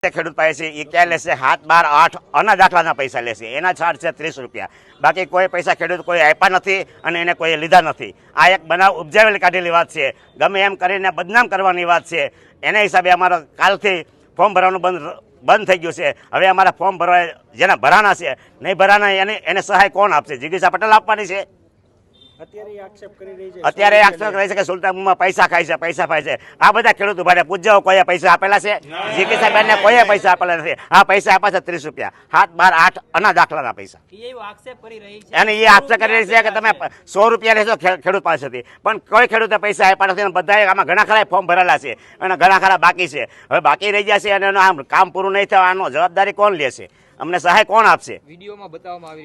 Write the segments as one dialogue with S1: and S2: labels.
S1: ખેડૂત પાસે એ ક્યાં લેશે? 7, 12, 8 આના દાખલાના પૈસા લેશે, એના ચાર્જ છે 30 રૂપિયા. બાકી કોઈ પૈસા ખેડૂત કોઈ આપ્યા નથી અને એને કોઈ લીધા નથી. આ એક બનાવ ઉપજાવેલી કાઢેલી વાત છે. ગમે એમ કરીને બદનામ કરવાની વાત છે. એના હિસાબે અમારા કાલથી ફોર્મ ભરવાનું બંધ થઈ ગયું છે. હવે અમારા ફોર્મ ભરવા જેના ભરાના છે નહીં ભરાના એને સહાય કોણ આપશે? જિગીષા પટેલ આપવાની છે. અત્યારે આક્ષેપ કરી છે કે સુલતાનમાં પૈસા ખાય છે, પૈસા ખાય છે. આ બધા ખેડૂત ઉભા પૂછજો કોઈએ પૈસા આપેલા છે? જિગીષા બેનને કોઈએ પૈસા આપેલા નથી. આ પૈસા આપ્યા છે 30 રૂપિયા, 7, 12, 8 આના દાખલાના પૈસા. અને એ આક્ષેપ કરી રહી છે કે તમે 100 રૂપિયા લેશો ખેડૂત પાસેથી, પણ કોઈ ખેડૂતે પૈસા આપ્યા નથી. બધા આમાં ઘણા ખરા ફોર્મ ભરેલા છે અને ઘણા ખરા બાકી છે. હવે બાકી રહી જશે અને એનું આમ કામ પૂરું નહીં થાય, આનો જવાબદારી કોણ લેશે? અમને સહાય કોણ આપશે?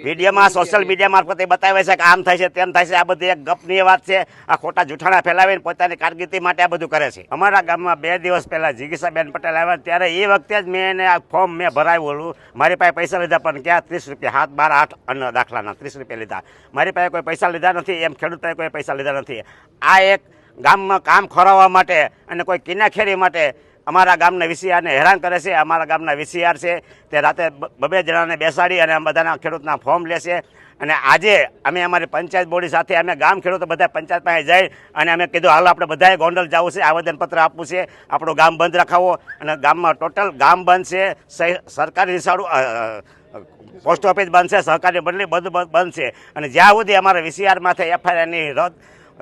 S1: વિડીયોમાં સોશિયલ મીડિયા મારફતે બતાવે છે કે આમ થાય છે, તેમ થાય છે. આ બધી એક ગપની વાત છે. આ ખોટા જૂઠાણા ફેલાવીને પોતાની કારકિર્દી માટે આ બધું કરે છે. અમારા ગામમાં 2 દિવસ પહેલા જિગીષાબેન પટેલ આવ્યા, ત્યારે એ વખતે જ મેં એને આ ફોર્મ મેં ભરાવ્યું. મારી પાસે પૈસા લીધા, પણ ક્યાં 30 રૂપિયા, 7, 12, 8 અન્ય દાખલાના 30 રૂપિયા લીધા. મારી પાસે કોઈ પૈસા લીધા નથી, એમ ખેડૂત પાસે કોઈ પૈસા લીધા નથી. આ એક ગામમાં કામ ખોરાવવા માટે અને કોઈ કિનાખેરી માટે અમારા ગામના વીસીઆરને હેરાન કરે છે. અમારા ગામના વીસીઆર છે તે રાતે 2 જણાને બેસાડી અને બધાના ખેડૂતના ફોર્મ લેશે. અને આજે અમે અમારી પંચાયત બોડી સાથે અમે ગામ ખેડૂતો બધા પંચાયત પાસે જઈ અને અમે કીધું હાલ આપણે બધાએ ગોંડલ જવું છે, આવેદનપત્ર આપવું છે, આપણું ગામ બંધ રખાવો. અને ગામમાં ટોટલ ગામ બંધ છે, સરકારી નિશાળું પોસ્ટ ઓફિસ બંધ છે, સહકારી મંડળી બધું બંધ છે. અને જ્યાં સુધી અમારા વીસીઆરમાંથી એફઆઈઆરની રદ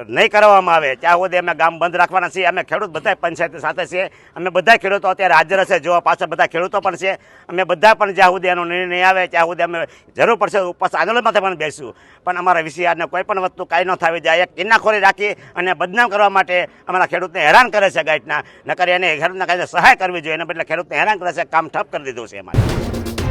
S1: નહીં કરવામાં આવે ત્યાં સુધી અમે ગામ બંધ રાખવાના છીએ. અમે ખેડૂત બધા પંચાયત સાથે છીએ. અમે બધા ખેડૂતો અત્યારે હાજર હશે, જોવા પાછળ બધા ખેડૂતો પણ છે. અમે બધા પણ જ્યાં સુધી એનો નિર્ણય નહીં આવે ત્યાં સુધી અમે જરૂર પડશે ઉપવાસ આંદોલનમાંથી પણ બેસીશું. પણ અમારા વીસીઆરને કોઈ પણ વસ્તુ કાંઈ ન થવી જાય. એક કિન્નાખોરી રાખી અને બદનામ કરવા માટે અમારા ખેડૂતને હેરાન કરે છે ગાઈટના. નકર એને ખેડૂતને કાંઈ સહાય કરવી જોઈએ, એના બદલે ખેડૂતને હેરાન કરે છે. કામ ઠપ કરી દીધું છે અમારે.